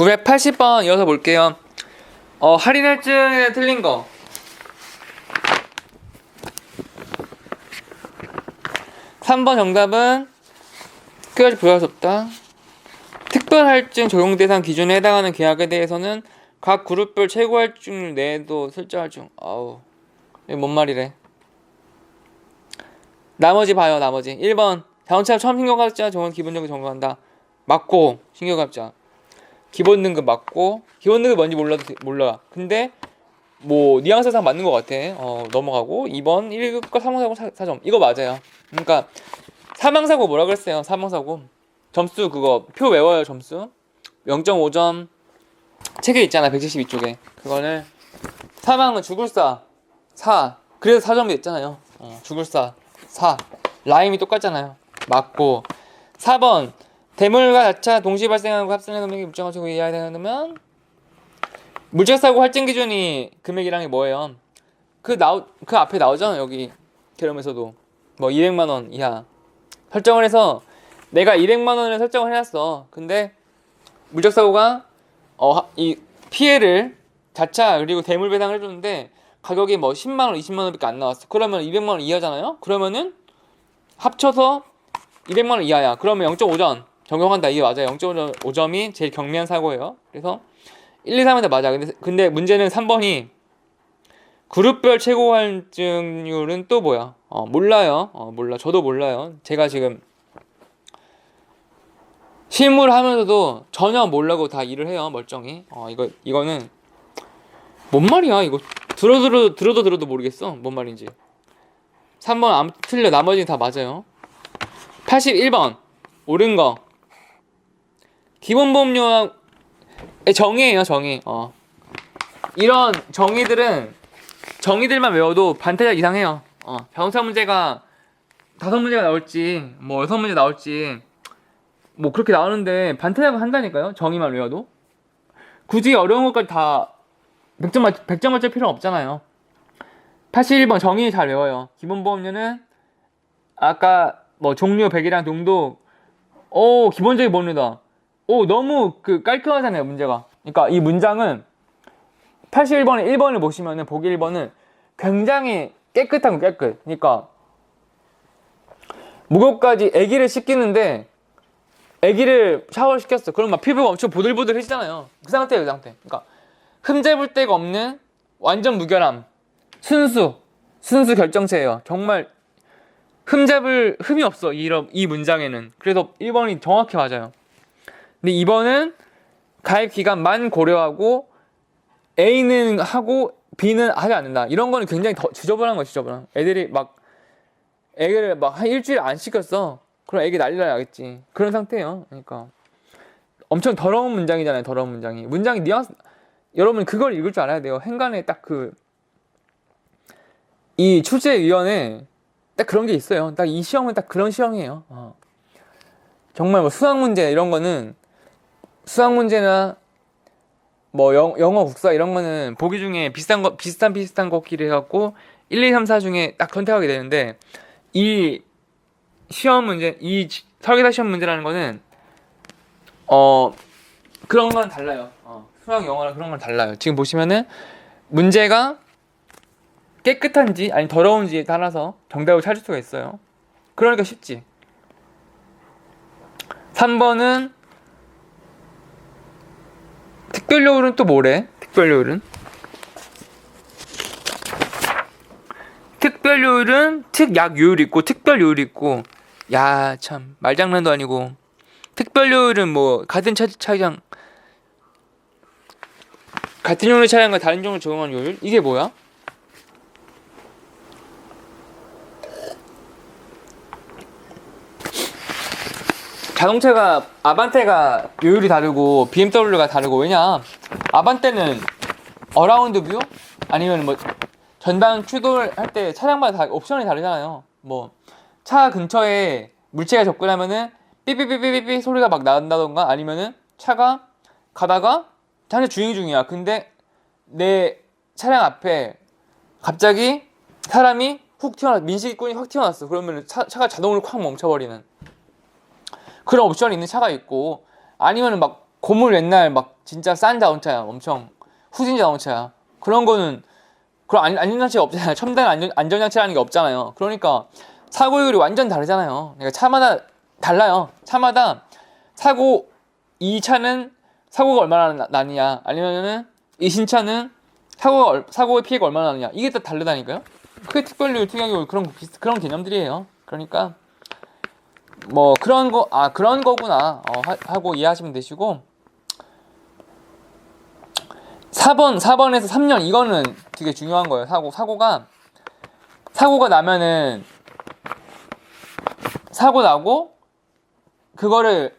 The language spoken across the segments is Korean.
980번 이어서 볼게요. 할인할증에 틀린 거. 3번 정답은 끝까지 부여할 수 없다. 특별할증 적용 대상 기준에 해당하는 계약에 대해서는 각 그룹별 최고 할증률 내에도 설정할 중. 아우, 이게 뭔 말이래. 나머지 봐요. 나머지 1번 자동차 처음 신규가입자 정원 기본등급 점검한다. 맞고, 신규가입자 기본등급 맞고, 기본등급 뭔지 몰라. 근데 뭐 뉘앙스상 맞는 것 같아. 넘어가고. 2번 1급과 사망사고 4점 이거 맞아요. 그러니까 사망사고 뭐라 그랬어요. 사망사고 점수 그거 표 외워요. 점수 0.5점 책에 있잖아. 172쪽에 그거를 사망은 죽을사 4 그래서 4점이 됐잖아요. 죽을사 4 라임이 똑같잖아요. 맞고. 4번 대물과 자차 동시에 발생하는 합산의 금액이 물정한 최고 이하에 해당하면 물질사고 할증 기준이 금액이란 게 뭐예요? 그 앞에 나오잖아. 여기 개념에서도 뭐 200만원 이하 설정을 해서 내가 200만원을 설정을 해놨어. 근데 물적사고가 이 피해를 자차 그리고 대물 배상을 해줬는데 가격이 뭐 10만원 20만원밖에 안 나왔어. 그러면 200만원 이하잖아요. 그러면은 합쳐서 200만원 이하야. 그러면 0.5점 적용한다. 이게 맞아요. 0.5점이 제일 경미한 사고예요. 그래서 1, 2, 3은 다 맞아. 근데 문제는 3번이 그룹별 최고 할증률은 또 뭐야? 몰라요. 몰라. 저도 몰라요. 제가 지금 실무를 하면서도 전혀 모르고 다 일을 해요. 멀쩡히. 이거는 뭔 말이야? 이거 들어도 모르겠어. 뭔 말인지. 3번 아무튼 틀려. 나머지는 다 맞아요. 81번 옳은 거. 기본보험료와 정의예요. 정의. 이런 정의들만 외워도 반타작 이상해요. 자동차 문제가 5문제가 나올지 뭐 6문제 나올지 뭐 그렇게 나오는데 반타작을 한다니까요. 정의만 외워도. 굳이 어려운 것까지 다 100점 맞을 필요는 없잖아요. 81번 정의 잘 외워요. 기본보험료는 아까 뭐 종류 100이랑 농도 기본적인 보험료다. 너무 깔끔하잖아요. 문제가. 그러니까 이 문장은 81번에 1번을 보시면은 보기 1번은 굉장히 깨끗한 거 깨끗. 그러니까 목욕까지 아기를 씻기는데 아기를 샤워를 시켰어. 그럼 막 피부가 엄청 보들보들해지잖아요. 그 상태예요. 그 상태. 그러니까 흠잡을 데가 없는 완전 무결함. 순수 결정체예요. 정말 흠잡을 흠이 없어. 이 문장에는. 그래서 1번이 정확히 맞아요. 근데 2번은 가입 기간만 고려하고 A는 하고 B는 하지 않는다. 이런 거는 굉장히 더 지저분한 거 지저분한. 애기를 막 한 일주일 안 씻겼어. 그럼 애기 난리 나겠지. 그런 상태예요. 그러니까 엄청 더러운 문장이잖아요. 더러운 문장이. 문장이 뉘앙스. 여러분 그걸 읽을 줄 알아야 돼요. 행간에 딱 이 출제위원회 딱 그런 게 있어요. 딱 이 시험은 딱 그런 시험이에요. 정말 뭐 수학 문제 이런 거는 수학 문제나 뭐 영어 국사 이런 거는 보기 중에 비슷한 거끼리 해갖고 1, 2, 3, 4 중에 딱 선택하게 되는데 이 시험 문제, 이 설계사 시험 문제라는 거는 그런 건 달라요. 수학, 영어랑 그런 건 달라요. 지금 보시면은 문제가 깨끗한지 아니 더러운지에 따라서 정답을 찾을 수가 있어요. 그러니까 쉽지. 3번은 특별요율은 또 뭐래? 특별요율은 특약요율 있고 특별요율 있고. 야 참 말장난도 아니고. 특별요율은 뭐 같은 차량 같은 종류의 차량과 다른 종류를 적용한 요율? 이게 뭐야? 자동차가 아반떼가 요율이 다르고 BMW가 다르고. 왜냐 아반떼는 어라운드 뷰 아니면 뭐 전방 추돌 할 때 차량마다 다 옵션이 다르잖아요. 뭐 차 근처에 물체가 접근하면은 삐삐삐삐삐 소리가 막 난다던가 아니면은 차가 가다가 차량 주행 중이야. 근데 내 차량 앞에 갑자기 사람이 훅 튀어났어. 민식이꾼이 확 튀어났어. 그러면 차가 자동으로 콱 멈춰버리는 그런 옵션이 있는 차가 있고, 아니면은 막 고물 옛날 막 진짜 싼 자동차야. 엄청 후진자 자동차야. 그런 거는 그런 안전장치가 없잖아요. 첨단 안전장치라는 게 없잖아요. 그러니까 사고율이 완전 다르잖아요. 그러니까 차마다 달라요. 차마다 이 차는 사고가 얼마나 나느냐, 아니면은 이 신차는 사고의 피해가 얼마나 나느냐, 이게 다 다르다니까요. 그게 특별률, 특약률 그런 개념들이에요. 그러니까 뭐 그런 거구나 하고 이해하시면 되시고, 4번에서 3년, 이거는 되게 중요한 거예요. 사고가 나면은, 사고 나고 그거를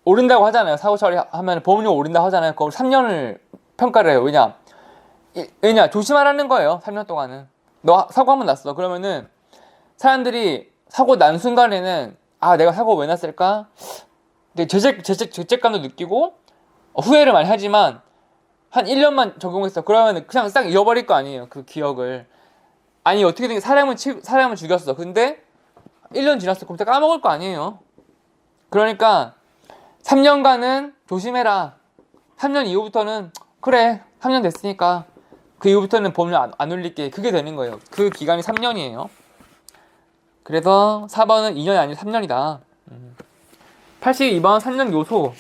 오른다고 하잖아요. 사고 처리하면 보험료가 오른다고 하잖아요. 그걸 3년을 평가를 해요. 왜냐 조심하라는 거예요. 3년 동안은 너 사고 한번 났어. 그러면은 사람들이 사고 난 순간에는 내가 사고 왜 났을까? 근데 죄책감도 느끼고 후회를 많이 하지만 한 1년만 적용했어. 그러면 그냥 싹 잃어버릴 거 아니에요. 그 기억을. 아니 어떻게든 사람을 죽였어. 근데 1년 지났어. 그럼 다 까먹을 거 아니에요. 그러니까 3년간은 조심해라. 3년 이후부터는 그래 3년 됐으니까 그 이후부터는 보험료 안 올릴게. 그게 되는 거예요. 그 기간이 3년이에요. 그래서 4번은 2년이 아니라 3년이다. 82번 3년 요소.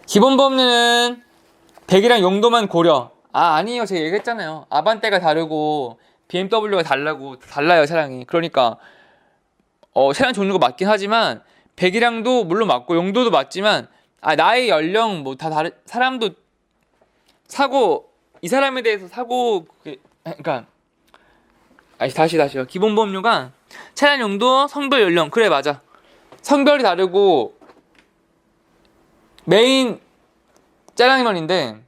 기본 보험료는 100이랑 용도만 고려. 아니에요. 제가 얘기했잖아요. 아반떼가 다르고 BMW가 달라요 차량이. 그러니까 차량 종류가 맞긴 하지만 배기량도 물론 맞고 용도도 맞지만 나이, 연령 뭐 다 사람도 이 사람에 대해서 그러니까 다시요. 기본 보험료가 차량 용도, 성별, 연령. 그래 맞아. 성별이 다르고 메인 차량면인데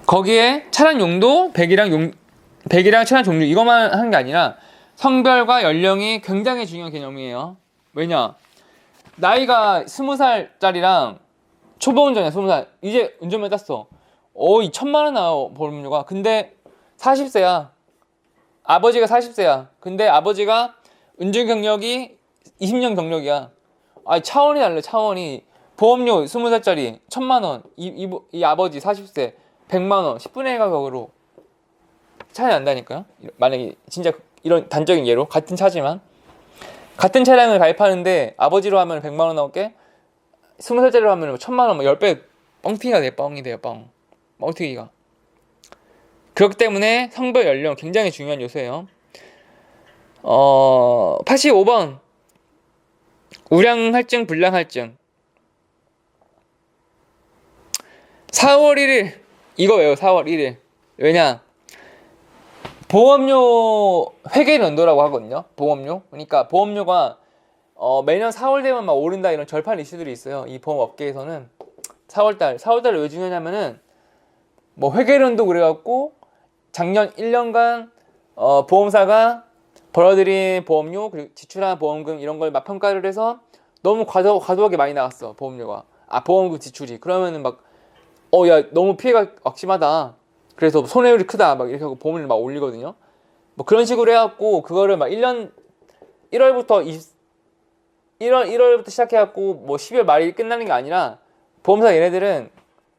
거기에 차량 용도, 배기량 차량 종류 이것만 하는 게 아니라 성별과 연령이 굉장히 중요한 개념이에요. 왜냐? 나이가 20살짜리랑 초보 운전이야. 20살. 이제 운전면 땄어. 2천만 원 나와 보험료가. 근데 40세야. 아버지가 40세야. 근데 아버지가 운전 경력이 20년 경력이야. 차원이 달라. 차원이. 보험료 20살짜리 1,000만 원. 이 아버지 40세 100만 원. 10분의 1 가격으로 차이 난다니까요. 만약에 진짜 이런 단적인 예로 같은 차지만 같은 차량을 가입하는데 아버지로 하면 100만 원 나올게 20살짜리로 하면 1,000만 원 10배 뻥튀기가 돼. 뻥이 돼요. 뻥튀기가. 그렇기 때문에 성별, 연령 굉장히 중요한 요소예요. 85번 우량할증, 불량할증. 4월 1일 이거 왜요? 4월 1일. 왜냐? 보험료 회계 연도라고 하거든요. 보험료. 그러니까 보험료가 매년 4월 되면 막 오른다 이런 절판 이슈들이 있어요. 이 보험업계에서는 4월달 왜 중요하냐면은 뭐 회계 연도 그래갖고 작년 1년간 보험사가 벌어들인 보험료 그리고 지출한 보험금 이런 걸 막 평가를 해서 너무 과도하게 많이 나왔어. 보험료가. 보험금 지출이. 그러면은 막 야 너무 피해가 심하다. 그래서 손해율이 크다. 막 이렇게 하고 보험료를 막 올리거든요. 뭐 그런 식으로 해갖고 그거를 막 1월부터 시작해갖고 뭐 12월 말이 끝나는 게 아니라 보험사 얘네들은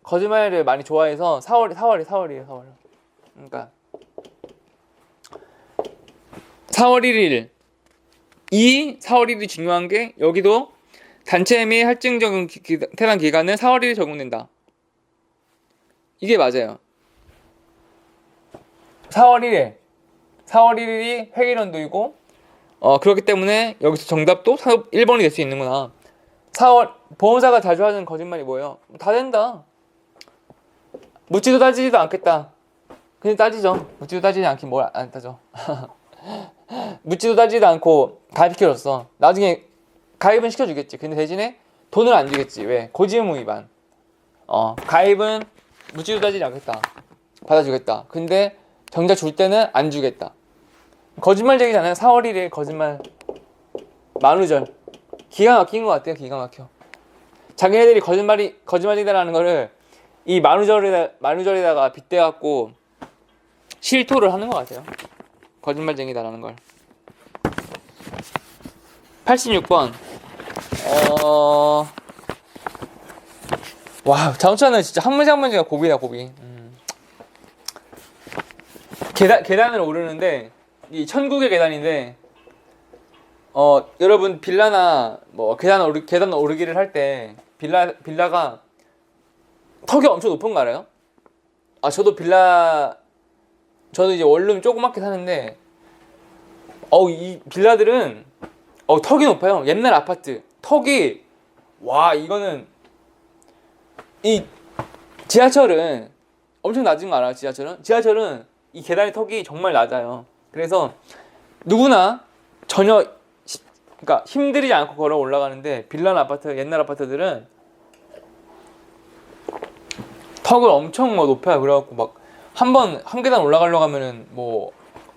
거짓말을 많이 좋아해서 4월이에요. 그러니까 4월 1일 4월 1일이 중요한 게 여기도 단체 및 할증 적용 태반 기간은 4월 1일 적용된다. 이게 맞아요. 4월 1일이 회계연도이고 그렇기 때문에 여기서 정답도 1번이 될 수 있는구나. 보험사가 자주 하는 거짓말이 뭐예요? 다 된다. 묻지도 따지지도 않겠다. 근데 따지죠. 묻지도 따지지 않긴 뭘 안 따져. 묻지도 따지지도 않고 가입시켜줬어. 나중에 가입은 시켜주겠지. 근데 대신에 돈을 안 주겠지. 왜? 고지의무 위반. 가입은 묻지도 따지지 않겠다. 받아주겠다. 근데 정작 줄 때는 안 주겠다. 거짓말쟁이잖아요. 4월 1일 거짓말. 만우절. 기가 막힌 것 같아요. 기가 막혀. 자기네들이 거짓말쟁이다라는 거를 이 만우절에다가 빗대갖고 실토를 하는 것 같아요. 거짓말쟁이다라는 걸. 86번. 와, 자동차는 진짜 한 문제 한 문제가 고비다, 고비. 계단을 오르는데, 이 천국의 계단인데, 여러분 빌라나 뭐 계단 오르기를 할 때 빌라가 턱이 엄청 높은 거 알아요? 저도 이제 원룸 조그맣게 사는데, 이 빌라들은 턱이 높아요. 옛날 아파트 턱이, 와, 이거는, 이 지하철은 엄청 낮은 거 알아요? 지하철은 이 계단의 턱이 정말 낮아요. 그래서 누구나 그러니까 힘들이지 않고 걸어 올라가는데, 빌라나 아파트, 옛날 아파트들은 턱을 엄청 높여요. 그래갖고 막 한 계단 올라가려고 하면은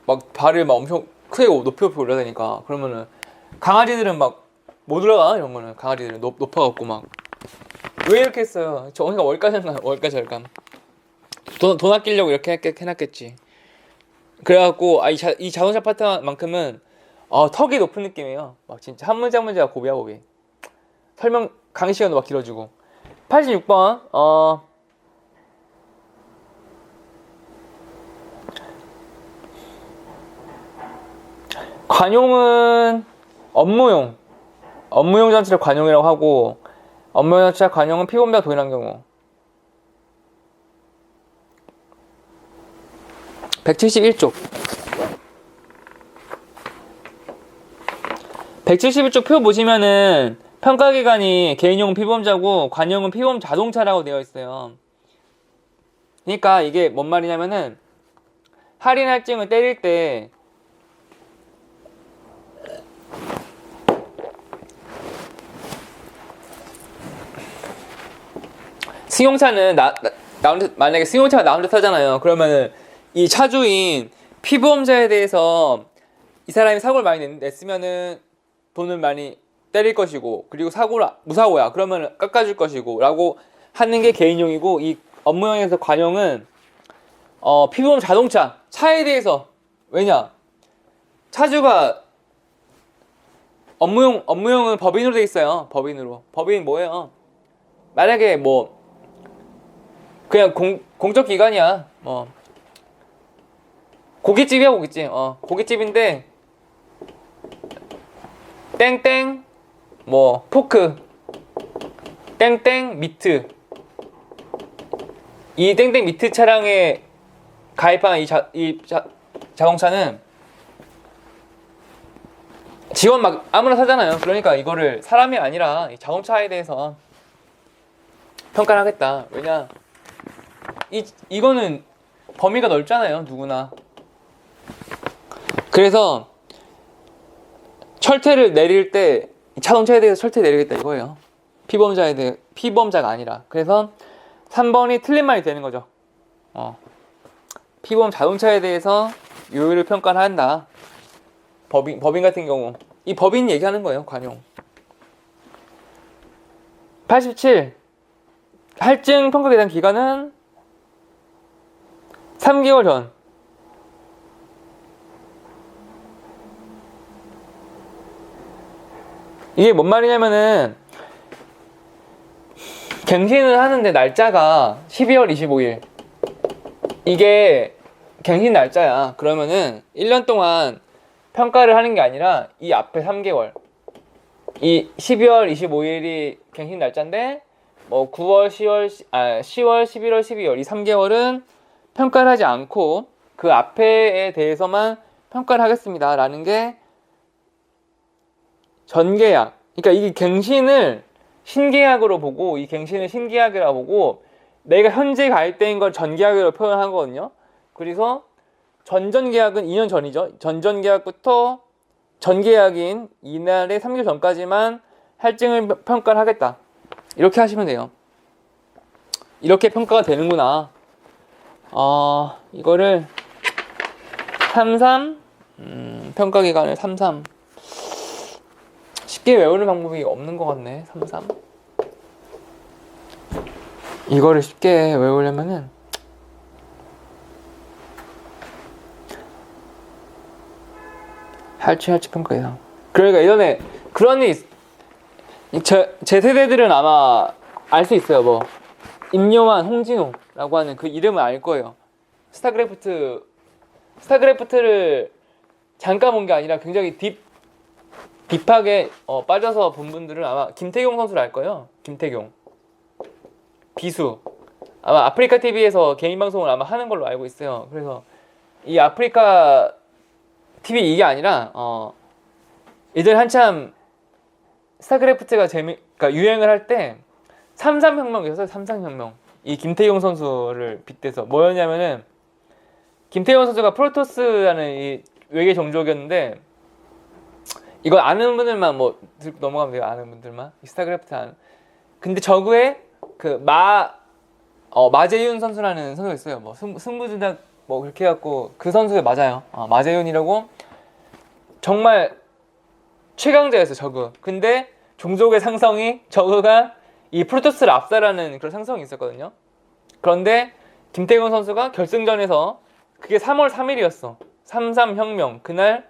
막 발을 막 엄청 크게 높이 올라다니까. 그러면은 강아지들은 막 못 올라가. 이런 거는 강아지들은 높아갖고 막 왜 이렇게 했어요? 그러니까 월가절감. 돈 아끼려고 이렇게 해놨겠지. 그래갖고 이 자동차 파트만큼은 턱이 높은 느낌이에요. 막 진짜 한 문제 한 문제가 고비야, 고비. 설명 강의 시간도 막 길어지고. 86번 관용은 업무용 장치를 관용이라고 하고, 업무용 장치와 관용은 피보험자가 동일한 경우. 171쪽 171쪽 표 보시면은 평가기관이 개인용은 피보험자고 관용은 피보험 자동차라고 되어 있어요. 그러니까 이게 뭔 말이냐면은, 할인 할증을 때릴 때 승용차는 만약에 승용차가 나 혼자 타잖아요. 그러면은 이 차주인 피보험자에 대해서 이 사람이 사고를 많이 냈으면은 돈을 많이 때릴 것이고, 그리고 무사고야 그러면 깎아줄 것이고 라고 하는 게 개인용이고, 이 업무용에서 관용은 피보험 자동차 차에 대해서, 왜냐, 차주가 업무용은 법인으로 돼 있어요. 법인 뭐예요? 만약에 그냥 공적 기관이야. 고깃집이야, 고깃집. 고깃집인데 땡땡 포크 땡땡 미트, 이 땡땡 미트 차량에 가입한 자동차는 직원 막 아무나 사잖아요. 그러니까 이거를 사람이 아니라 이 자동차에 대해서 평가를 하겠다. 왜냐, 이거는 범위가 넓잖아요, 누구나. 그래서 철퇴를 내릴 때 자동차에 대해서 철퇴 내리겠다 이거예요. 피보험자가 아니라. 그래서 3번이 틀린 말이 되는 거죠. 피보험 자동차에 대해서 요율을 평가를 한다. 법인 같은 경우 이 법인 얘기하는 거예요, 관용. 87. 할증 평가에 대한 기간은 3개월 전. 이게 뭔 말이냐면은, 갱신을 하는데 날짜가 12월 25일. 이게 갱신 날짜야. 그러면은 1년 동안 평가를 하는 게 아니라 이 앞에 3개월. 이 12월 25일이 갱신 날짜인데 9월, 10월, 11월, 12월 이 3개월은 평가를 하지 않고 그 앞에에 대해서만 평가를 하겠습니다 라는 게 전계약. 그러니까 이 갱신을 신계약으로 보고, 이 갱신을 신계약이라고 보고, 내가 현재 가입된 걸 전계약으로 표현하거든요. 그래서 전전계약은 2년 전이죠. 전전계약부터 전계약인 이날의 3개월 전까지만 할증을 평가를 하겠다. 이렇게 하시면 돼요. 이렇게 평가가 되는구나. 이거를 33 평가기간을 33 쉽게 외우는 방법이 없는 것 같네. 33 이거를 쉽게 외우려면은 할증 평가기간. 그러니까 예전에 그런 제 세대들은 아마 알 수 있어요. 임요한, 홍진호라고 하는 그 이름을 알 거예요. 스타크래프트를 잠깐 본 게 아니라 굉장히 딥하게 빠져서 본 분들은 아마 김태경 선수를 알 거예요. 김태경 비수 아마 아프리카 TV에서 개인 방송을 아마 하는 걸로 알고 있어요. 그래서 이 아프리카 TV 이게 아니라 예전에 한참 스타크래프트가 그러니까 유행을 할 때 삼삼혁명이었어요. 삼삼혁명. 이 김태용 선수를 빗대서 뭐였냐면은 김태용 선수가 프로토스라는 이 외계 종족이었는데 이거 아는 분들만 뭐 들고 넘어가면 돼요. 아는 분들만 스타크래프트 아는. 근데 저그에 그 마재윤 선수라는 선수가 있어요. 뭐 승부주작 뭐 그렇게 해갖고 그 선수가 맞아요. 마재윤이라고 정말 최강자였어 저그. 근데 종족의 상성이 저그가 이 프로토스를 압살하는 그런 상성이 있었거든요. 그런데 김태균 선수가 결승전에서 그게 3월 3일이었어. 33혁명 그날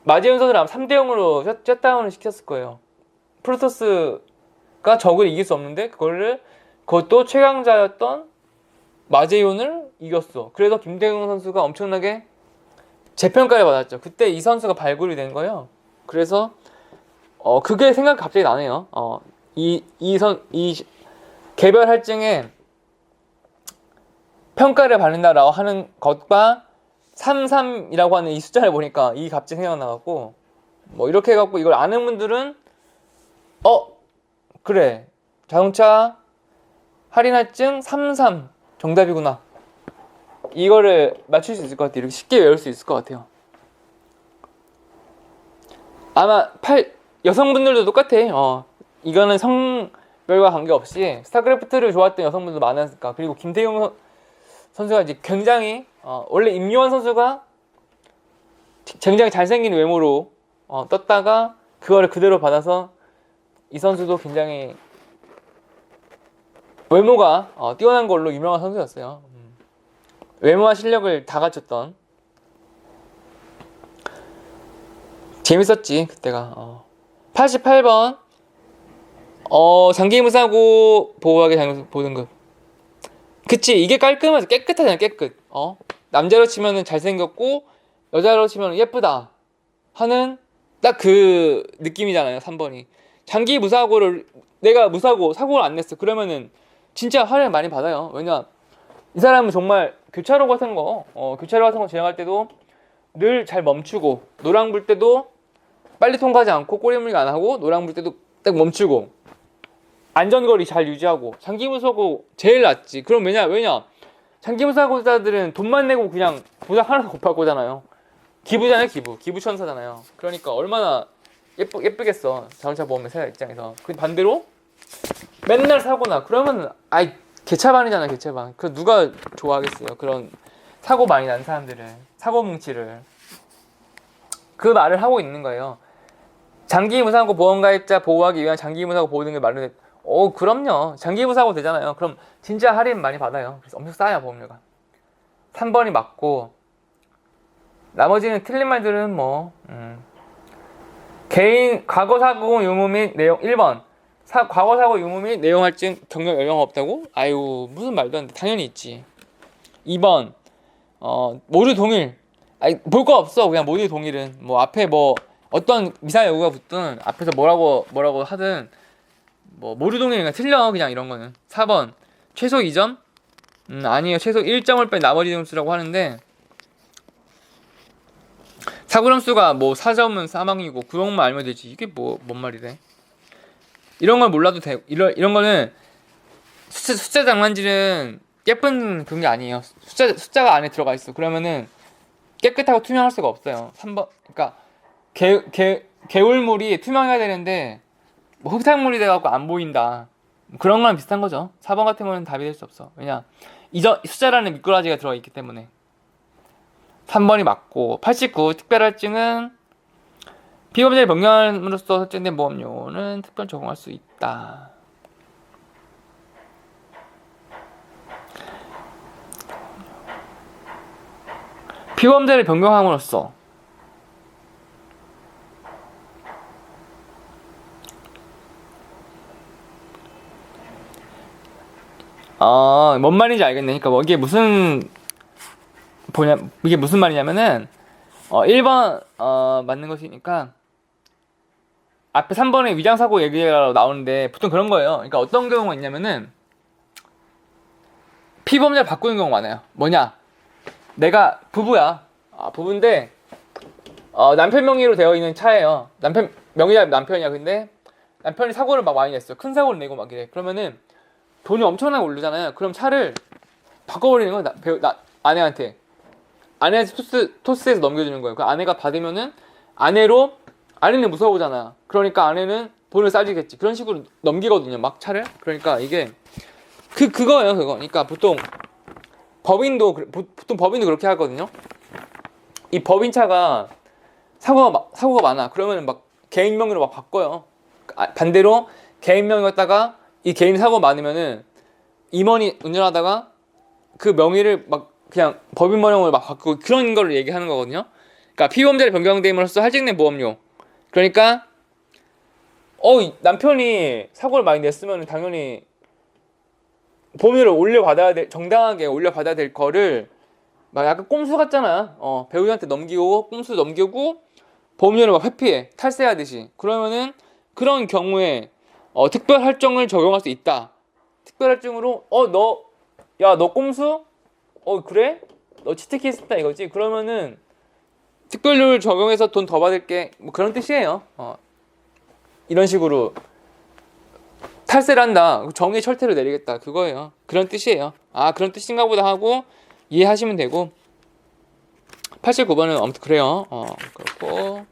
마재윤 선수를 아마 3대0으로 셧다운을 시켰을 거예요. 프로토스가 저그를 이길 수 없는데 그것도 최강자였던 마재윤을 이겼어. 그래서 김태균 선수가 엄청나게 재평가를 받았죠. 그때 이 선수가 발굴이 된 거예요. 그래서 그게 생각이 갑자기 나네요. 이 개별 할증에 평가를 받는다라고 하는 것과 33이라고 하는 이 숫자를 보니까 이 값이 생각나갖고 뭐 이렇게 해갖고 이걸 아는 분들은 그래 자동차 할인 할증 33 정답이구나. 이거를 맞출 수 있을 것 같아요. 이렇게 쉽게 외울 수 있을 것 같아요. 아마 여성분들도 똑같아. 이거는 성별과 관계없이 스타크래프트를 좋아했던 여성분들도 많았을까. 그리고 김태용 선수가 이제 굉장히 원래 임요한 선수가 굉장히 잘생긴 외모로 떴다가 그거를 그대로 받아서 이 선수도 굉장히 외모가 뛰어난 걸로 유명한 선수였어요. 외모와 실력을 다 갖췄던. 재밌었지 그때가. 88번 장기무사고 보호하기 장기무사 보등급. 그치 이게 깔끔하지. 깨끗하잖아. 깨끗. 남자로 치면은 잘생겼고 여자로 치면 예쁘다 하는 딱 그 느낌이잖아요. 3번이 장기무사고를 내가 사고를 안 냈어. 그러면은 진짜 할인 많이 받아요. 왜냐 이 사람은 정말 교차로 같은 거 지나갈 때도 늘 잘 멈추고, 노랑 불 때도 빨리 통과하지 않고 꼬리물기 안 하고, 노랑 불 때도 딱 멈추고, 안전거리 잘 유지하고. 장기무사고 제일 낫지. 그럼 왜냐 장기무사고자들은 돈만 내고 그냥 보상 하나도 못 받고 잖아요. 기부잖아요. 기부천사잖아요. 그러니까 얼마나 예쁘겠어 자동차 보험회사 입장에서. 그 반대로 맨날 사고나 그러면 개차반이잖아. 개차반. 그 누가 좋아하겠어요. 그런 사고 많이 난 사람들을, 사고 뭉치를. 그 말을 하고 있는 거예요. 장기무사고 보험가입자 보호하기 위한 장기무사고 보호등급 마련해. 그럼요. 장기무사고 되잖아요. 그럼 진짜 할인 많이 받아요. 그래서 엄청 싸요 보험료가. 3번이 맞고, 나머지는 틀린 말들은 뭐 개인 과거사고 유무 및 내용. 1번 과거사고 유무 및 내용 할증 경력 연령 없다고? 아유 무슨 말도 안 돼. 당연히 있지. 2번 모두 동일. 볼 거 없어. 그냥 모두 동일은 뭐 앞에 뭐 어떤 미사일 요구가 붙든 앞에서 뭐라고 하든 뭐 모두 동일. 그냥 틀려 그냥 이런 거는. 4번 최소 2점? 아니에요. 최소 1점을 뺀 나머지 점수라고 하는데, 사고점수가 뭐 4점은 사망이고 9점만 알면 되지. 이게 뭔 말이래. 이런 걸 몰라도 되고. 이런 거는 숫자 장난질은 예쁜 그런 게 아니에요. 숫자가 안에 들어가 있어. 그러면은 깨끗하고 투명할 수가 없어요. 3번 그러니까 개울물이 투명해야 되는데 뭐 흙탕물이 돼갖고 안 보인다. 그런 거랑 비슷한 거죠. 4번 같은 거는 답이 될 수 없어. 왜냐 숫자라는 미꾸라지가 들어가 있기 때문에. 3번이 맞고. 89 특별할증은 피보험자의 변경함으로써 설정된 보험료는 특별 적용할 수 있다. 피보험자를 변경함으로써 뭔 말인지 알겠네. 그러니까 뭐 이게 무슨 말이냐면은 1번 맞는 것이니까 앞에 3번에 위장사고 얘기가 나오는데 보통 그런 거예요. 그러니까 어떤 경우가 있냐면은 피보험자를 바꾸는 경우가 많아요. 뭐냐? 내가 부부야. 부부인데 남편 명의로 되어 있는 차예요. 남편 명의자 남편이야. 근데 남편이 사고를 막 많이 냈어요. 큰 사고를 내고 막 이래. 그러면은 돈이 엄청나게 오르잖아요. 그럼 차를 바꿔버리는 거야. 아내한테 토스에서 넘겨주는 거예요. 그 아내가 받으면은 아내는 무서워하잖아. 그러니까 아내는 돈을 싸주겠지. 그런 식으로 넘기거든요. 막 차를. 그러니까 이게 그거예요. 그거. 그러니까 보통 법인도 그렇게 하거든요. 이 법인차가 사고가 많아. 그러면 막 개인 명의로 막 바꿔요. 반대로 개인 명의였다가 이 개인 사고 많으면은 임원이 운전하다가 그 명의를 막 그냥 법인 번영으로 막 바꾸고 그런 거를 얘기하는 거거든요. 그러니까 피보험자를 변경됨으로써 할증된 보험료. 그러니까 남편이 사고를 많이 냈으면 당연히 보험료를 정당하게 올려받아야 될 거를 막 약간 꼼수 같잖아. 배우자한테 넘기고 꼼수 넘기고 보험료를 막 회피해. 탈세하듯이. 그러면은 그런 경우에 특별 할증을 적용할 수 있다. 특별 할증으로 너 꼼수? 그래? 너 치트키 했다 이거지? 그러면은 특별료를 적용해서 돈 더 받을게. 뭐 그런 뜻이에요. 이런 식으로 탈세를 한다. 정의 철퇴를 내리겠다. 그거예요. 그런 뜻이에요. 그런 뜻인가 보다 하고 이해하시면 되고 89번은 아무튼 그래요. 그렇고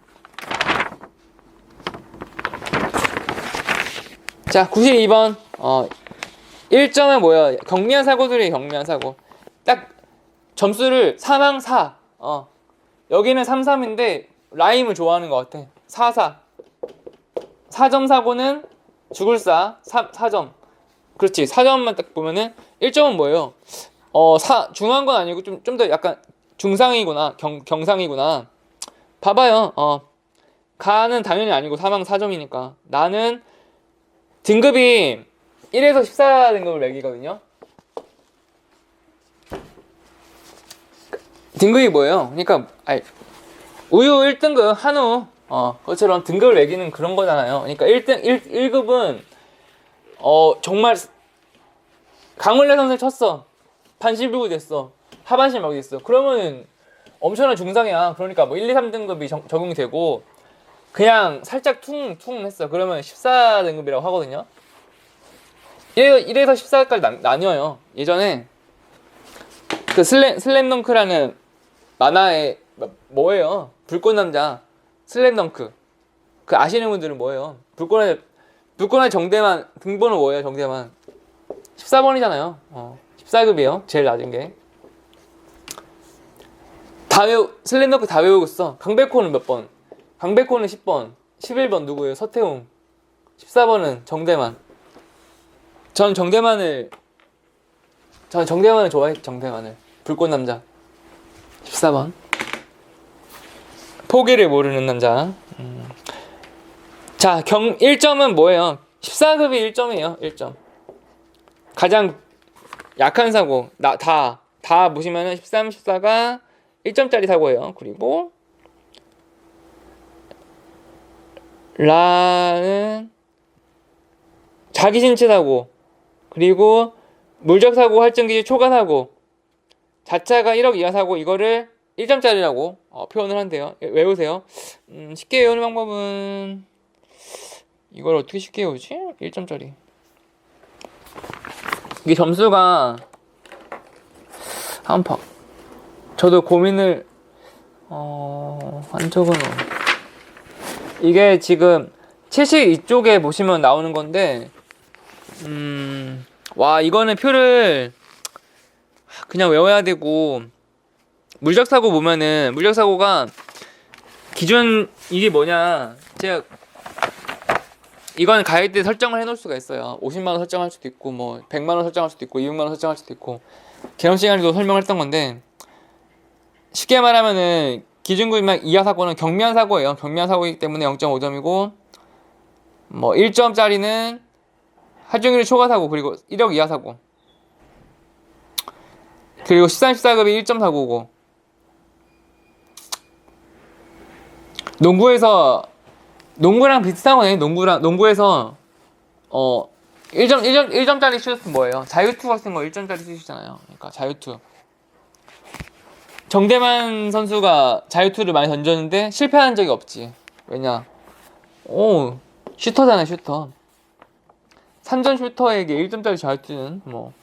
자 92번 1점은 뭐야? 경미한 사고들이 경미한 사고. 딱 점수를 4망 4. 여기는 3, 3인데 라임을 좋아하는 것 같아. 4, 4. 4점 사고는 죽을 4점. 그렇지. 4점만 딱 보면은 1점은 뭐예요? 중요한 건 아니고 좀 더 약간 중상이구나. 경상이구나. 봐봐요. 가는 당연히 아니고 4망 4점이니까. 나는 등급이 1에서 14등급을 매기거든요. 등급이 뭐예요? 그러니까 우유 1등급 한우 그것처럼 등급을 매기는 그런 거잖아요. 그러니까 1급은 정말 강원래 선생 쳤어. 반신불구 됐어. 하반신 막 됐어. 그러면은 엄청난 중상이야. 그러니까 뭐 1, 2, 3등급이 적용이 되고 그냥 살짝 퉁 했어. 그러면 14등급이라고 하거든요. 1에서 14까지 나뉘어요. 예전에 그 슬램덩크라는 만화에 뭐예요? 불꽃남자 슬램덩크 그 아시는 분들은 뭐예요? 불꽃의 정대만 등번호 뭐예요? 정대만 14번이잖아요. 14급이에요. 제일 낮은 게. 슬램덩크 다 외우고 있어. 강백호는 몇 번? 강백호는 10번. 11번 누구예요? 서태웅. 14번은 정대만. 전 정대만을 좋아해. 정대만을. 불꽃남자 14번. 포기를 모르는 남자. 자, 1점은 뭐예요? 14급이 1점이에요. 1점. 가장 약한 사고. 다 보시면은 13, 14가 1점짜리 사고예요. 그리고 라는 자기 신체 사고. 그리고 물적 사고, 할증 기준 초과 사고. 자차가 1억 이하 사고. 이거를 1점짜리라고 표현을 한대요. 외우세요. 쉽게 외우는 방법은 이걸 어떻게 쉽게 외우지? 1점짜리. 이게 점수가 저도 고민을 한 적은 이게 지금 채식 이쪽에 보시면 나오는 건데 와 이거는 표를 그냥 외워야 되고 물적사고 보면은 물적사고가 기준 이게 뭐냐 제가 이건 가이드에 설정을 해놓을 수가 있어요. 50만원 설정할 수도 있고 뭐 100만원 설정할 수도 있고 200만원 설정할 수도 있고 개념 시간에도 설명했던 건데 쉽게 말하면은 기준금액 이하 사고는 경미한 사고예요. 경미한 사고이기 때문에 0.5점이고 뭐 1점짜리는 할증률 초과 사고 그리고 1억 이하 사고 그리고 13, 14급이 1.499. 농구랑 비슷한 거네. 농구에서 1점짜리 슛은 뭐예요? 자유투 같은 거 1점짜리 슛이잖아요. 그러니까 자유투. 정대만 선수가 자유투를 많이 던졌는데 실패한 적이 없지. 왜냐? 슈터잖아요, 슈터. 3점 슈터에게 1점짜리 자유투는 뭐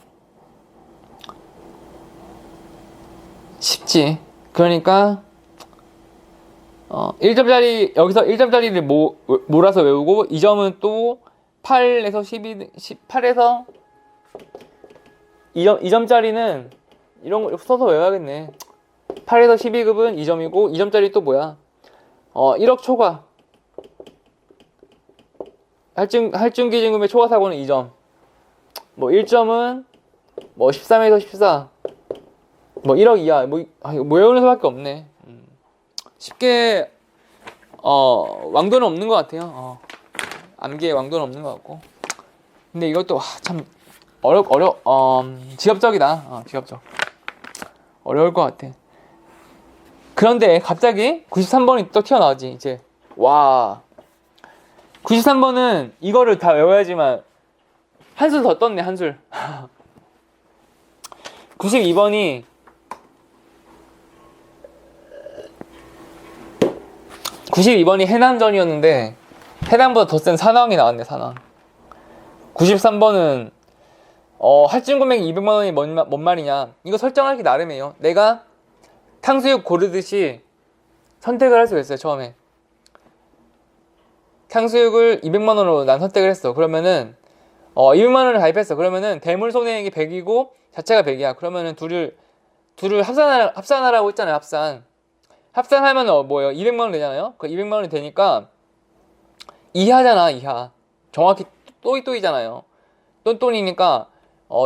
쉽지. 그러니까 1점짜리 여기서 1점짜리를 몰아서 외우고 2점은 또 8에서 8에서 2점짜리는 이런 거 써서 외워야겠네. 8에서 12급은 2점이고 2점짜리 또 뭐야? 1억 초과. 할증기준금의 초과 사고는 2점. 뭐 1점은 뭐 13에서 14. 뭐 1억 이하. 뭐 외우는 수밖에 없네. 쉽게 왕도는 없는 것 같아요. 암기에 왕도는 없는 것 같고. 근데 이것도 참 지엽적이다. 지엽적. 어려울 것 같아. 그런데 갑자기 93번이 또 튀어나오지. 이제 와 93번은 이거를 다 외워야지만 한술 더 떴네. 한술. 92번이 해남전이었는데 해남보다 더 센 산왕이 나왔네. 산왕. 93번은 할증 금액이 200만원이 뭔 말이냐. 이거 설정하기 나름이에요. 내가 탕수육 고르듯이 선택을 할 수가 있어요. 처음에 탕수육을 200만원으로 난 선택을 했어. 그러면은 200만원을 가입했어. 그러면은 대물 손해액이 100이고 자체가 100이야. 그러면은 둘을 합산하라고 했잖아요. 합산하면 뭐예요? 200만원 되잖아요. 그 200만원이 되니까 이하잖아. 이하. 정확히 또이잖아요. 똔똔이니까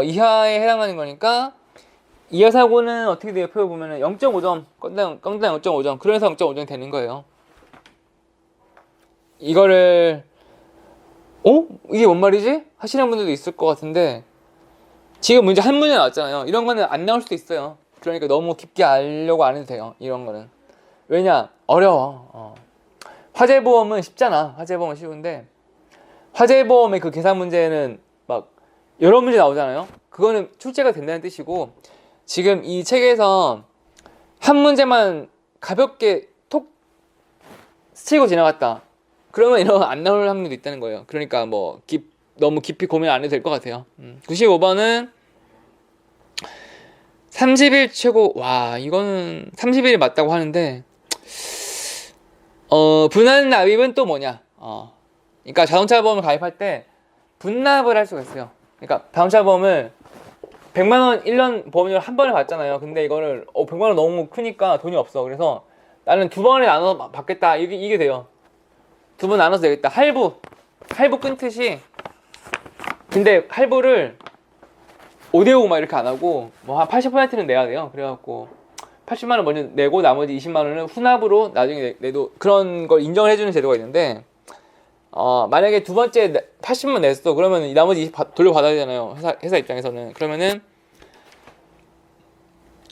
이하에 해당하는 거니까 이하 사고는 어떻게 돼요? 표에 보면은 0.5점, 건당 0.5점. 그래서 0.5점이 되는 거예요. 이거를 이게 뭔 말이지? 하시는 분들도 있을 것 같은데 지금 문제 한 문제 나왔잖아요. 이런 거는 안 나올 수도 있어요. 그러니까 너무 깊게 알려고 안 해도 돼요. 이런 거는. 왜냐? 어려워. 화재보험은 쉽잖아. 화재보험은 쉬운데 화재보험의 그 계산 문제는 막 여러 문제 나오잖아요. 그거는 출제가 된다는 뜻이고 지금 이 책에서 한 문제만 가볍게 톡 스치고 지나갔다. 그러면 이런 거 안 나올 확률도 있다는 거예요. 그러니까 뭐 너무 깊이 고민 안 해도 될 것 같아요. 95번은 30일 최고. 와, 이거는 30일이 맞다고 하는데 분할 납입은 또 뭐냐? 그러니까 자동차 보험을 가입할 때 분납을 할 수가 있어요. 그러니까 자동차 보험을 100만원 1년 보험료를 한 번에 받잖아요. 근데 이거를 100만원 너무 크니까 돈이 없어. 그래서 나는 두 번에 나눠서 받겠다. 이게 돼요. 두 번 나눠서 되겠다. 할부 끊듯이. 근데 할부를 5대5 막 이렇게 안 하고 뭐 한 80%는 내야 돼요. 그래갖고 80만원 먼저 내고 나머지 20만원은 후납으로 나중에 내도 그런 걸 인정을 해주는 제도가 있는데 만약에 두 번째 80만 냈어. 그러면 나머지 20 돌려받아야 되잖아요. 회사 입장에서는. 그러면은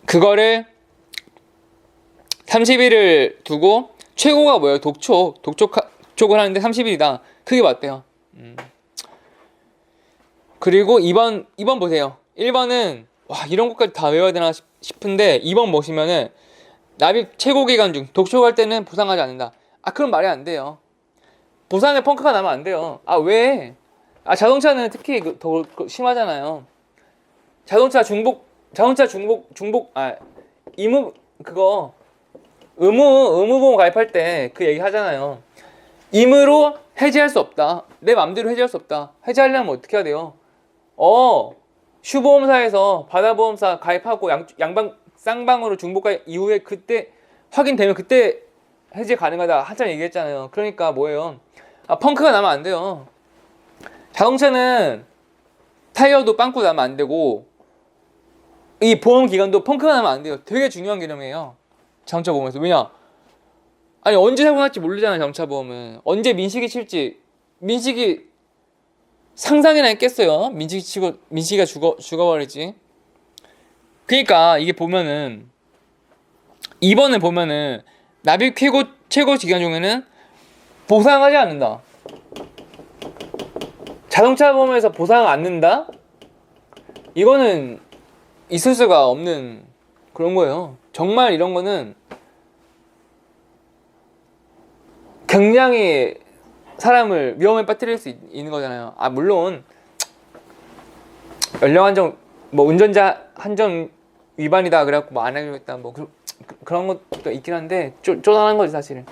그거를 30일을 두고 최고가 뭐예요? 독촉을 하는데 30일이다. 그게 맞대요. 그리고 2번 보세요. 1번은 와 이런 것까지 다 외워야 되나 싶은데 2번 보시면은 납입 최고 기간 중 독촉할 때는 보상하지 않는다. 그럼 말이 안 돼요. 보상에 펑크가 나면 안 돼요. 왜? 자동차는 특히 더 심하잖아요. 자동차 중복 의무보험 가입할 때 그 얘기 하잖아요. 임의로 해지할 수 없다. 내 맘대로 해지할 수 없다. 해지하려면 어떻게 해야 돼요? 슈보험사에서 바다보험사 가입하고 쌍방으로 중복가 이후에 그때 확인되면 그때 해지 가능하다 한참 얘기했잖아요. 그러니까 뭐예요? 펑크가 나면 안 돼요. 자동차는 타이어도 빵꾸 나면 안 되고 이 보험 기간도 펑크가 나면 안 돼요. 되게 중요한 개념이에요. 자동차 보험에서. 왜냐? 언제 사고 날지 모르잖아요. 자동차 보험은. 언제 민식이 칠지. 민식이 상상이나 했겠어요. 민식이가 죽어버리지. 그러니까 이게 보면은 2번을 보면은 납입 최고 기간 중에는 보상하지 않는다. 자동차 보험에서 보상 않는다? 이거는 있을 수가 없는 그런 거예요. 정말 이런 거는 굉장히 사람을 위험에 빠뜨릴 수 있는 거잖아요. 아, 물론 연령 한정, 뭐 운전자 한정 위반이다 그래갖고 뭐 안 해주겠다 뭐 그런 것도 있긴 한데 쪼잔한 거지 사실은.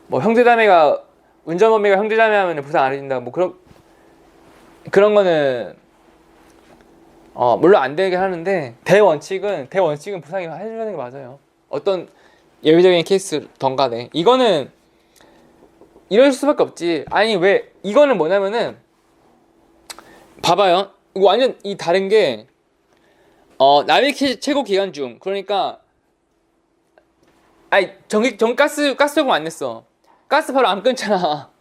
뭐 형제자매가 운전범위가 형제자매하면 보상 안 해준다 뭐 그런 거는 물론 안 되게 하는데 대원칙은 보상이 해주는 게 맞아요. 어떤 예외적인 케이스던 간에 이거는 이럴 수밖에 없지. 아니 왜 이거는 뭐냐면은 봐봐요. 이거 완전 이 다른 게 납입 최고 기간 중 그러니까 아니 가스요금 안 냈어. 가스 바로 안 끊잖아.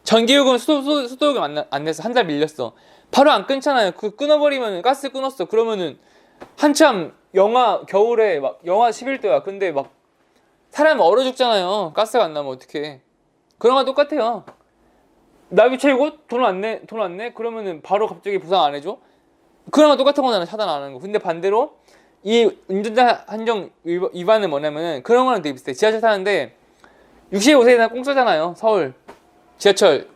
전기요금 수도요금 안 냈어. 한 달 밀렸어. 바로 안 끊잖아요. 그 끊어버리면 가스 끊었어. 그러면은 한참 겨울에 막 영하 11도야. 근데 막 사람 얼어 죽잖아요. 가스가 안 나면 어떡해. 그런 거 똑같아요. 납입 최고 돈 안 내? 그러면은 바로 갑자기 보상 안 해줘? 그런 거 똑같은 거잖아. 차단 안 하는 거. 근데 반대로 이 운전자 한정 위반은 뭐냐면은 그런 거랑 되게 비슷해. 지하철 타는데 65세 이상 공짜잖아요. 서울 지하철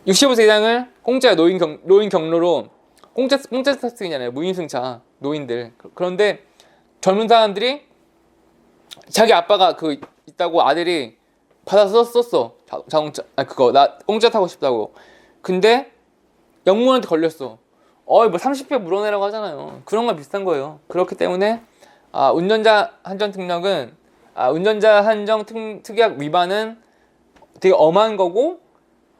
65세 이상을 공짜 노인 경로로 공짜 탑승이잖아요. 무임승차 노인들. 그런데 젊은 사람들이 자기 아빠가 있다고 아들이 받아서 썼어. 자동차 나 공짜 타고 싶다고. 근데 영무원한테 걸렸어. 뭐 30배 물어내라고 하잖아요. 그런 거 비슷한 거예요. 그렇기 때문에 운전자 한정 특약은 운전자 한정 특약 위반은 되게 엄한 거고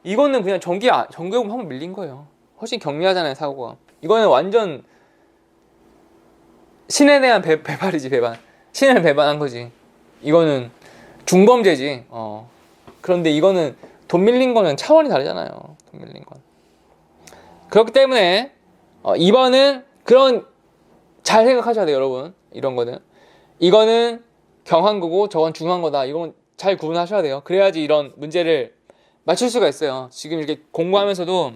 이거는 그냥 전기요금 한번 밀린 거예요. 훨씬 경미하잖아요 사고가. 이거는 완전 신에 대한 배반이지 배반. 신을 배반한 거지. 이거는 중범죄지. 그런데 이거는 돈 밀린 거는 차원이 다르잖아요. 돈 밀린 건. 그렇기 때문에 2번은 잘 생각하셔야 돼요 여러분. 이런 거는 이거는 경한 거고 저건 중한 거다. 이건 잘 구분하셔야 돼요. 그래야지 이런 문제를 맞출 수가 있어요. 지금 이렇게 공부하면서도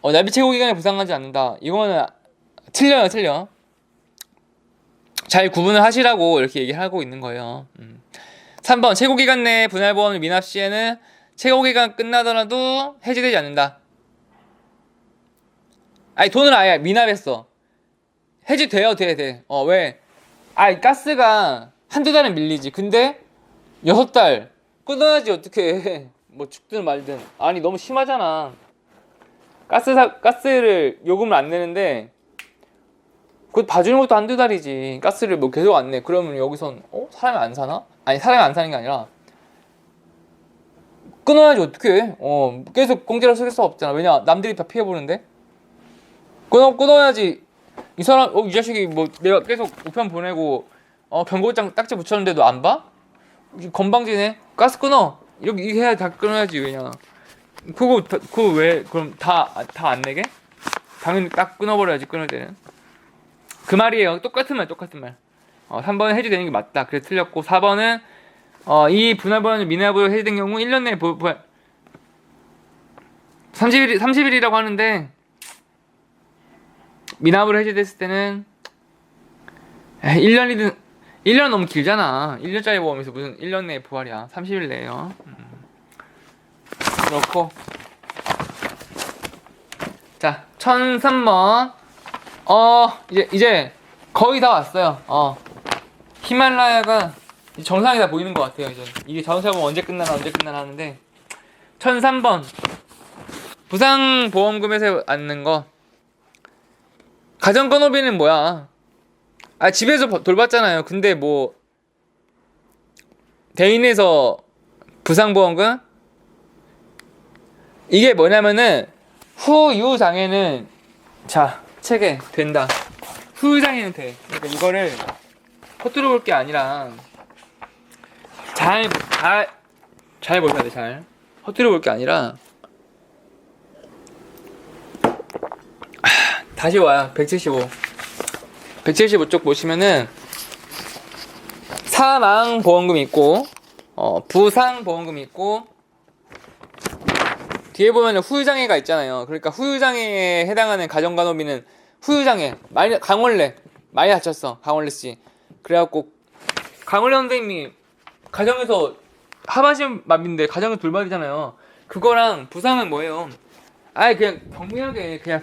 납입 최고 기간에 보상하지 않는다. 이거는 틀려. 잘 구분을 하시라고 이렇게 얘기하고 있는 거예요. 3번 최고 기간 내에 분할보험을 미납 시에는 최고 기간 끝나더라도 해지되지 않는다. 아니 돈을 아예 미납했어. 해지돼요. 돼. 왜? 가스가 한두 달은 밀리지. 근데 6달 끊어야지 어떻게 뭐 죽든 말든. 아니 너무 심하잖아. 가스를 요금을 안 내는데 그거 봐주는 것도 한두 달이지. 가스를 뭐 계속 안 내. 그러면 여기선 사람이 안 사나? 아니 사람이 안 사는 게 아니라 끊어야지 어떡해. 계속 공짜로 쓸 수 없잖아. 왜냐 남들이 다 피해보는데. 끊어야지. 이 사람 이 자식이 뭐 내가 계속 우편 보내고 경고장 딱지 붙였는데도 안 봐? 건방지네. 가스 끊어. 이렇게 해야 다 끊어야지. 왜냐 그거 왜 그럼 다 안 내게? 당연히 딱 끊어버려야지. 끊을 때는 그 말이에요. 똑같은 말 3번은 해지되는 게 맞다. 그래서 틀렸고 4번은 이 분할보험이 미납으로 해지된 경우 1년 내에 30일이라고 하는데 미납으로 해지됐을 때는 1년 너무 길잖아. 1년짜리 보험에서 무슨 1년 내에 부활이야. 30일 내에요. 그렇고 자 1003번 이제 거의 다 왔어요. 히말라야가 정상이 다 보이는 것 같아요. 이게 자동차 보험 언제 끝나나 하는데 1003번 부상보험금에서 앉는 거. 가정건호비는 뭐야? 집에서 돌봤잖아요. 근데 뭐 대인에서 부상보험금? 이게 뭐냐면은 후유장애는 책에 된다. 후유장애는 돼. 그러니까 이거를 허투루 볼 게 아니라 잘 보셔야 돼. 잘 허투루 볼 게 아니라 다시 와요. 175 175쪽 보시면은 사망보험금이 있고 부상보험금이 있고 뒤에 보면은 후유장애가 있잖아요. 그러니까 후유장애에 해당하는 가정간호비는 후유장애 강원래 많이 다쳤어. 강원래씨. 그래갖고 강원래 선생님이 가정에서 하반신 마비인데 가정에서 돌발이잖아요. 그거랑 부상은 뭐예요? 아예 그냥 경미하게 그냥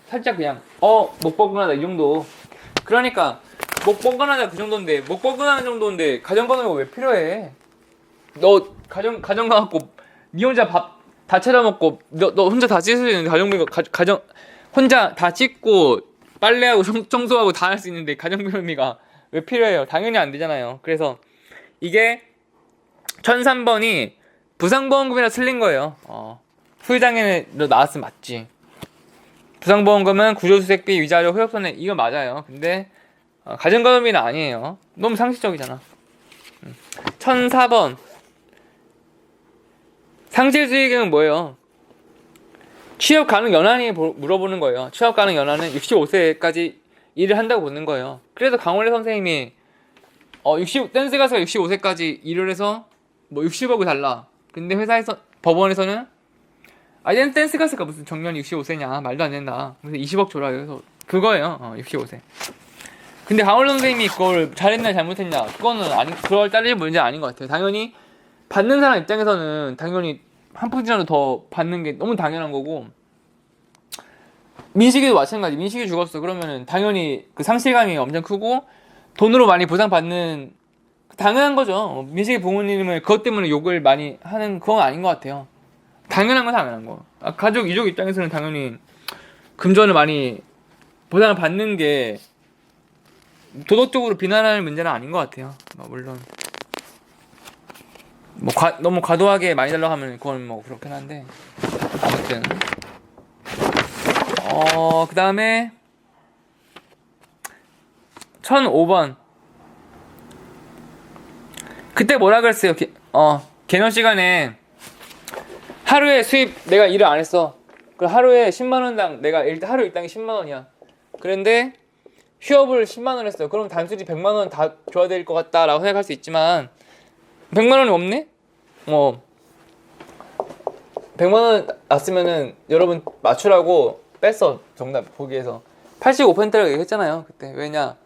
살짝 그냥 목 뻐근하다 이 정도. 그러니까 목 뻐근하다 그 정도인데 목 뻐근하는 정도인데 가정간호가 왜 필요해? 너 가정 가갖고 니 혼자 밥 다 차려 먹고 너 혼자 다 씻을 수 있는데 가정 혼자 다 씻고 빨래하고 청소하고 다 할 수 있는데 가정비용비가 왜 필요해요? 당연히 안 되잖아요. 그래서 이게 1003번이 부상보험금이라 틀린 거예요. 후유장애로 나왔으면 맞지. 부상보험금은 구조수색비, 위자료, 후엽선액 이거 맞아요. 근데 가정간호비는 아니에요. 너무 상식적이잖아. 1004번 상실수익은 뭐예요? 취업 가능 연한이 물어보는 거예요. 취업 가능 연한은 65세까지 일을 한다고 보는 거예요. 그래서 강원래 선생님이 댄스 가수가 65세까지 일을 해서 뭐 60억을 달라. 근데 회사에서 법원에서는 댄스 가수가 무슨 정년이 65세냐 말도 안 된다. 그래서 20억 줘라. 그래서 그거예요. 65세. 근데 강원래 선생님이 그걸 잘했냐 잘못했냐 그거는 그걸 따질 문제 아닌 것 같아요. 당연히 받는 사람 입장에서는 당연히 한 푼이라도 더 받는 게 너무 당연한 거고, 민식이도 마찬가지. 민식이 죽었어. 그러면은 당연히 그 상실감이 엄청 크고 돈으로 많이 보상받는 당연한 거죠. 민식이 부모님을 그것 때문에 욕을 많이 하는 그건 아닌 것 같아요. 당연한 건 당연한 거. 가족 이족 입장에서는 당연히 금전을 많이 보상을 받는 게 도덕적으로 비난할 문제는 아닌 것 같아요. 물론 너무 과도하게 많이 달라고 하면 그건 그렇긴 한데 아무튼 그 다음에 1005번 그때 뭐라 그랬어요? 개념 시간에 하루에 수입 내가 일을 안 했어. 그럼 하루에 10만원당 내가 하루 일당이 10만원이야. 그런데 휴업을 10만원 했어요. 그럼 단순히 100만원 다 줘야 될 것 같다라고 생각할 수 있지만 100만원이 없네? 100만원 났으면은 여러분 맞추라고 뺐어. 정답 보기에서 85%라고 얘기했잖아요 그때. 왜냐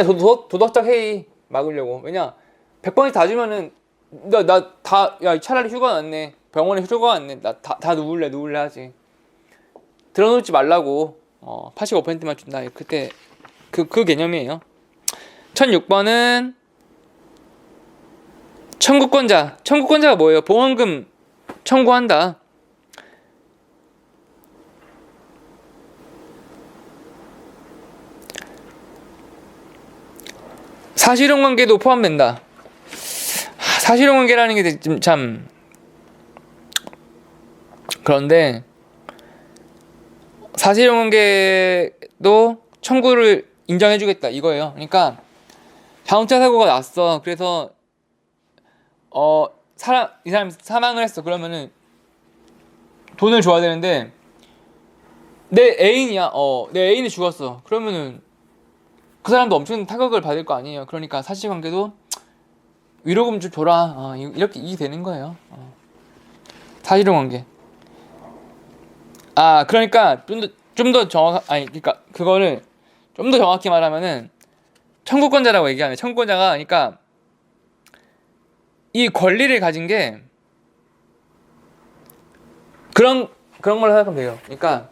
도덕적 해이 막으려고. 왜냐 100번씩 다 주면은 차라리 휴가 낫네, 병원에 휴가 낫네, 다 누울래 하지. 들어놓지 말라고 85%만 준다. 그때 그 개념이에요. 1006번은 청구권자가 뭐예요? 보험금 청구한다. 사실혼 관계도 포함된다. 사실혼 관계라는 게 참 그런데 사실혼 관계도 청구를 인정해주겠다 이거예요. 그러니까 자동차 사고가 났어. 그래서 이 사람이 사망을 했어. 그러면은 돈을 줘야 되는데 내 애인이야. 내 애인이 죽었어. 그러면은 그 사람도 엄청 타격을 받을 거 아니에요. 그러니까 사실관계도 위로금 좀 줘라. 이렇게 이게 되는 거예요. 사실관계. 그러니까 좀 더 그러니까 그거를 좀 더 정확히 말하면은 청구권자라고 얘기하네. 청구권자가 그러니까 이 권리를 가진 게 그런 걸로 생각하면 돼요. 그러니까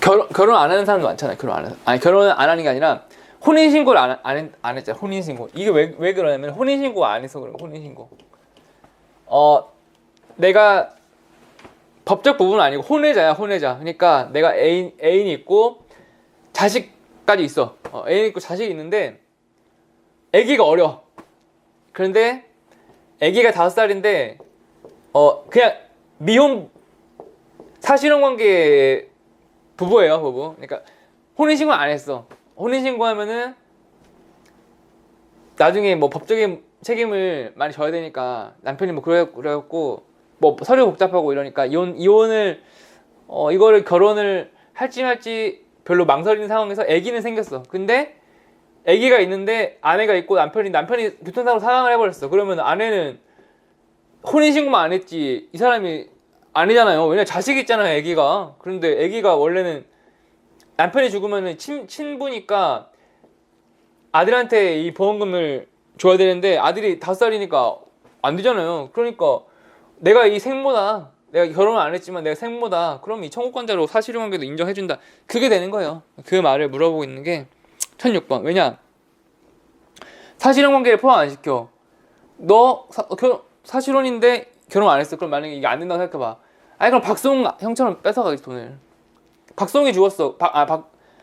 결혼 안 하는 사람도 많잖아요. 결혼을 안 하는 게 아니라 혼인신고를 안 했잖아요. 혼인신고. 이게 왜 그러냐면 혼인신고 안 해서 그래요. 혼인신고. 내가 법적 부분은 아니고 혼외자야. 그러니까 내가 애인이 있고 자식까지 있어. 애인 있고 자식이 있는데 애기가 어려. 그런데 애기가 5살인데 그냥 미혼 사실혼 관계 부부예요. 부부. 그러니까 혼인신고 안 했어. 혼인신고하면은 나중에 법적인 책임을 많이 져야 되니까 남편이 그래갖고 서류 복잡하고 이러니까 이혼을 이거를 결혼을 할지 말지 별로 망설이는 상황에서 아기는 생겼어. 근데 아기가 있는데 아내가 있고 남편이 교통사고로 사망을 해버렸어. 그러면 아내는 혼인신고만 안 했지 이 사람이 아니잖아요. 왜냐 자식이 있잖아요, 아기가. 그런데 아기가 원래는 남편이 죽으면은 친부니까 아들한테 이 보험금을 줘야 되는데 아들이 5살이니까 안 되잖아요. 그러니까 내가 이 생모다. 내가 결혼을 안 했지만 내가 생모다. 그럼 이 청구권자로 사실관계도 인정해준다. 그게 되는 거예요. 그 말을 물어보고 있는 게 1006번. 왜냐? 사실관계를 포함 안 시켜. 너 사실혼인데 결혼 안 했어. 그럼 만약에 이게 안 된다고 생각해봐. 아니 그럼 박수홍 형처럼 뺏어가겠지 돈을. 박수홍이 죽었어.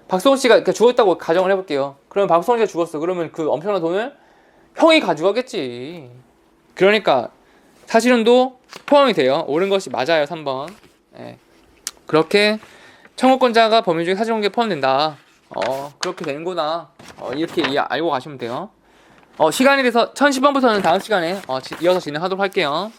박수홍 씨가 죽었다고 가정을 해볼게요. 그러면 박수홍 씨가 죽었어. 그러면 그 엄청난 돈을 형이 가져가겠지. 그러니까 사실혼도 포함이 돼요. 옳은 것이 맞아요. 3번. 예. 그렇게 청구권자가 범위 중에 사실관계에 포함된다. 그렇게 되는구나. 이렇게 알고 가시면 돼요. 시간이 돼서 1010번부터는 다음 시간에 이어서 진행하도록 할게요.